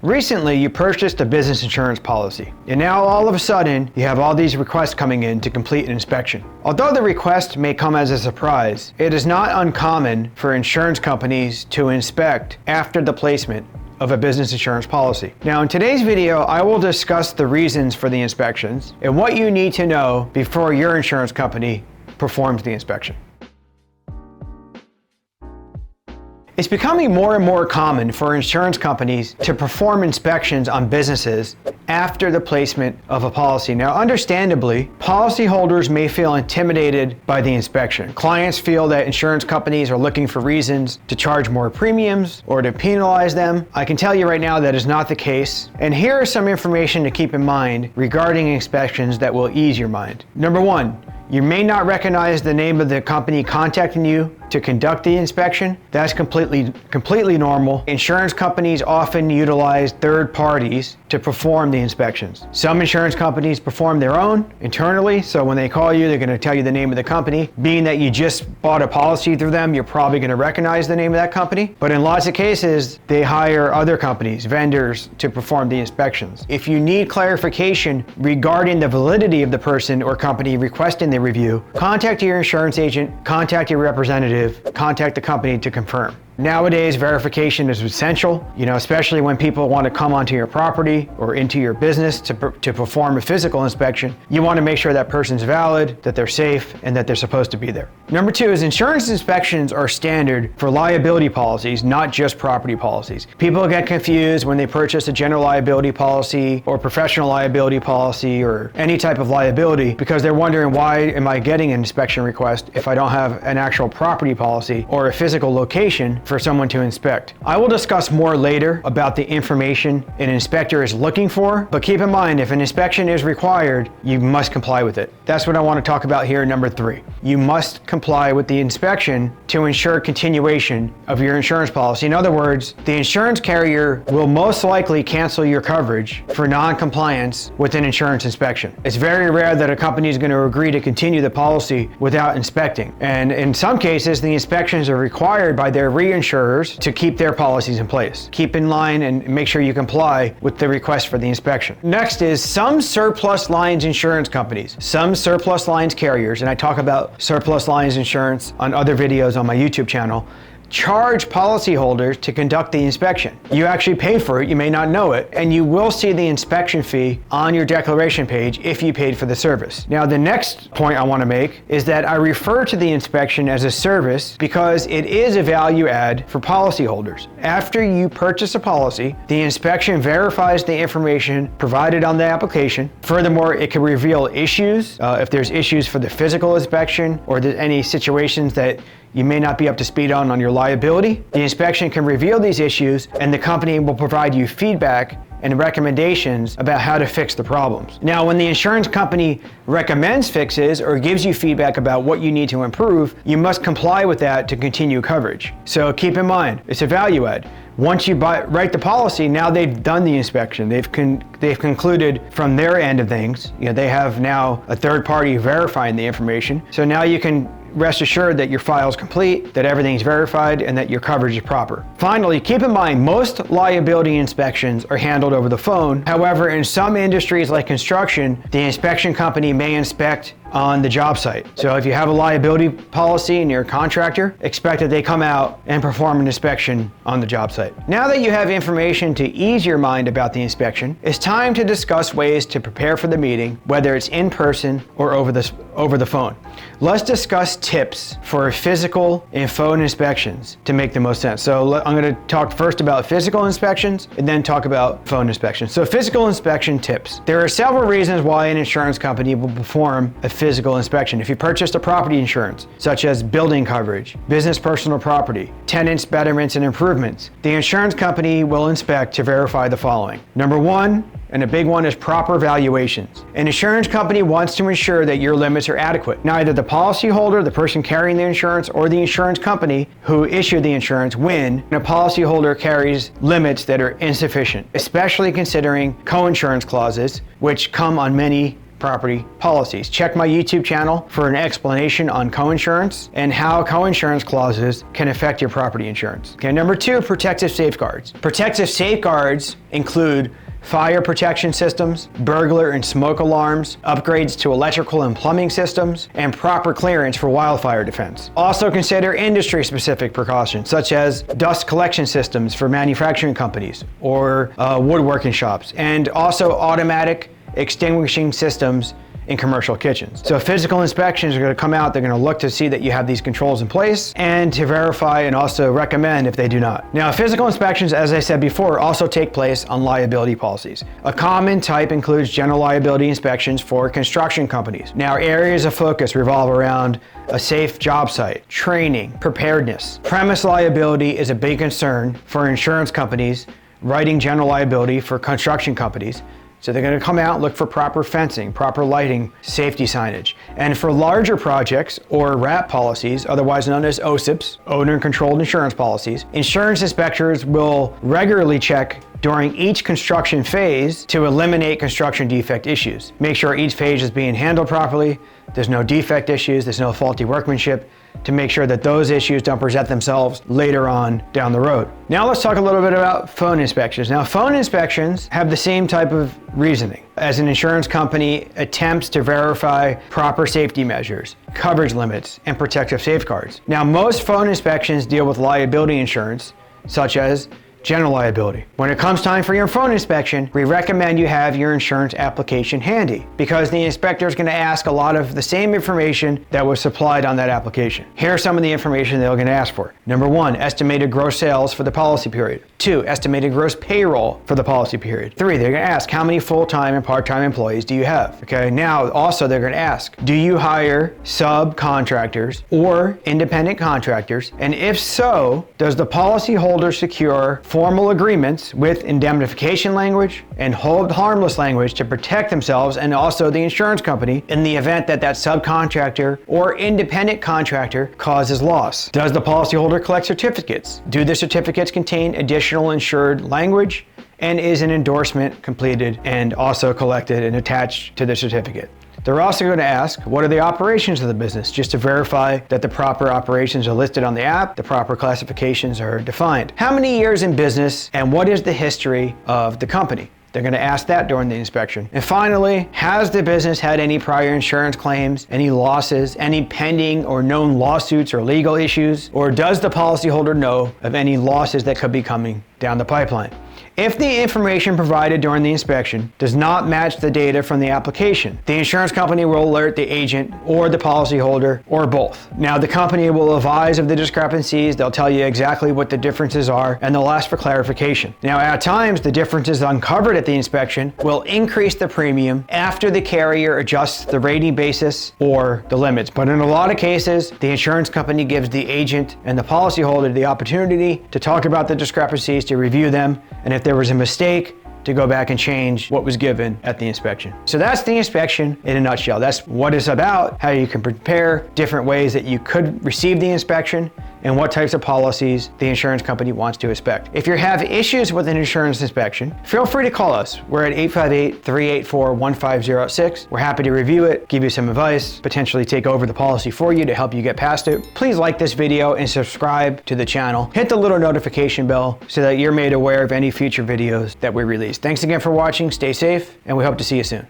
Recently, you purchased a business insurance policy, and now all of a sudden, you have all these requests coming in to complete an inspection. Although the request may come as a surprise, it is not uncommon for insurance companies to inspect after the placement of a business insurance policy. Now, in today's video, I will discuss the reasons for the inspections and what you need to know before your insurance company performs the inspection. It's becoming more and more common for insurance companies to perform inspections on businesses after the placement of a policy. Now, understandably, policyholders may feel intimidated by the inspection. Clients feel that insurance companies are looking for reasons to charge more premiums or to penalize them. I can tell you right now that is not the case. And here is some information to keep in mind regarding inspections that will ease your mind. Number one, you may not recognize the name of the company contacting you to conduct the inspection. That's completely normal. Insurance companies often utilize third parties to perform the inspections. Some insurance companies perform their own internally, so when they call you, they're going to tell you the name of the company. Being that you just bought a policy through them, you're probably going to recognize the name of that company. But in lots of cases, they hire other companies, vendors, to perform the inspections. If you need clarification regarding the validity of the person or company requesting the review, contact your insurance agent, contact your representative, contact the company to confirm. Nowadays, verification is essential, especially when people want to come onto your property or into your business to perform a physical inspection. You want to make sure that person's valid, that they're safe, and that they're supposed to be there. Number two is insurance inspections are standard for liability policies, not just property policies. People get confused when they purchase a general liability policy or professional liability policy or any type of liability because they're wondering, why am I getting an inspection request if I don't have an actual property policy or a physical location for someone to inspect? I will discuss more later about the information an inspector is looking for, but keep in mind, if an inspection is required, you must comply with it. That's what I want to talk about here, number three. You must comply with the inspection to ensure continuation of your insurance policy. In other words, the insurance carrier will most likely cancel your coverage for non-compliance with an insurance inspection. It's very rare that a company is going to agree to continue the policy without inspecting. And in some cases, the inspections are required by their reinsurers to keep their policies in place. Keep in line and make sure you comply with the request for the inspection. Next is some surplus lines insurance companies, some surplus lines carriers, and I talk about surplus lines insurance on other videos on my YouTube channel, charge policyholders to conduct the inspection. You actually pay for it, you may not know it, and you will see the inspection fee on your declaration page if you paid for the service. Now, the next point I want to make is that I refer to the inspection as a service because it is a value add for policyholders. After you purchase a policy, the inspection verifies the information provided on the application. Furthermore, it can reveal issues, if there's issues for the physical inspection or there's any situations that you may not be up to speed on your liability. The inspection can reveal these issues, and the company will provide you feedback and recommendations about how to fix the problems. Now, when the insurance company recommends fixes or gives you feedback about what you need to improve, you must comply with that to continue coverage. So keep in mind, it's a value add. Once you write the policy, now they've done the inspection. They've concluded from their end of things. They have now a third party verifying the information. So now you can rest assured that your file is complete, that everything's verified, and that your coverage is proper. Finally, keep in mind, most liability inspections are handled over the phone. However, in some industries like construction, the inspection company may inspect on the job site. So if you have a liability policy and you're a contractor, expect that they come out and perform an inspection on the job site. Now that you have information to ease your mind about the inspection, it's time to discuss ways to prepare for the meeting, whether it's in person or over the phone. Let's discuss tips for physical and phone inspections to make the most sense. So I'm going to talk first about physical inspections and then talk about phone inspections. So physical inspection tips. There are several reasons why an insurance company will perform a physical inspection. If you purchased a property insurance, such as building coverage, business personal property, tenants, betterments, and improvements, the insurance company will inspect to verify the following. Number one, and a big one, is proper valuations. An insurance company wants to ensure that your limits are adequate. Neither the policyholder, the person carrying the insurance, or the insurance company who issued the insurance win when a policyholder carries limits that are insufficient, especially considering co-insurance clauses, which come on many property policies. Check my YouTube channel for an explanation on coinsurance and how coinsurance clauses can affect your property insurance. Okay, number 2, protective safeguards. Protective safeguards include fire protection systems, burglar and smoke alarms, upgrades to electrical and plumbing systems, and proper clearance for wildfire defense. Also consider industry-specific precautions, such as dust collection systems for manufacturing companies or woodworking shops, and also automatic extinguishing systems in commercial kitchens. So physical inspections are going to come out, they're going to look to see that you have these controls in place and to verify and also recommend if they do not. Now, physical inspections, as I said before, also take place on liability policies. A common type includes general liability inspections for construction companies. Now, areas of focus revolve around a safe job site, training, preparedness. Premise liability is a big concern for insurance companies writing general liability for construction companies. So they're going to come out, look for proper fencing, proper lighting, safety signage. And for larger projects or RAP policies, otherwise known as OSIPs, owner-controlled insurance policies, insurance inspectors will regularly check during each construction phase to eliminate construction defect issues. Make sure each phase is being handled properly, there's no defect issues, there's no faulty workmanship, to make sure that those issues don't present themselves later on down the road. Now let's talk a little bit about phone inspections. Now, phone inspections have the same type of reasoning as an insurance company attempts to verify proper safety measures, coverage limits, and protective safeguards. Now, most phone inspections deal with liability insurance, such as general liability. When it comes time for your phone inspection, we recommend you have your insurance application handy because the inspector is going to ask a lot of the same information that was supplied on that application. Here's some of the information they're going to ask for. Number 1, estimated gross sales for the policy period. 2, estimated gross payroll for the policy period. 3, they're going to ask how many full-time and part-time employees do you have? Okay, now also they're going to ask, do you hire subcontractors or independent contractors? And if so, does the policyholder secure formal agreements with indemnification language and hold harmless language to protect themselves and also the insurance company in the event that that subcontractor or independent contractor causes loss? Does the policyholder collect certificates? Do the certificates contain additional insured language? And is an endorsement completed and also collected and attached to the certificate? They're also going to ask, what are the operations of the business, just to verify that the proper operations are listed on the app, the proper classifications are defined. How many years in business and what is the history of the company? They're going to ask that during the inspection. And finally, has the business had any prior insurance claims, any losses, any pending or known lawsuits or legal issues? Or does the policyholder know of any losses that could be coming down the pipeline? If the information provided during the inspection does not match the data from the application, the insurance company will alert the agent or the policyholder or both. Now, the company will advise of the discrepancies, they'll tell you exactly what the differences are, and they'll ask for clarification. Now, at times, the differences uncovered at the inspection will increase the premium after the carrier adjusts the rating basis or the limits. But in a lot of cases, the insurance company gives the agent and the policyholder the opportunity to talk about the discrepancies, to review them, and if there was a mistake, to go back and change what was given at the inspection. So that's the inspection in a nutshell. That's what it's about, how you can prepare different ways that you could receive the inspection and what types of policies the insurance company wants to inspect. If you have issues with an insurance inspection, feel free to call us. We're at 858-384-1506. We're happy to review it, give you some advice, potentially take over the policy for you to help you get past it. Please like this video and subscribe to the channel. Hit the little notification bell so that you're made aware of any future videos that we release. Thanks again for watching, stay safe, and we hope to see you soon.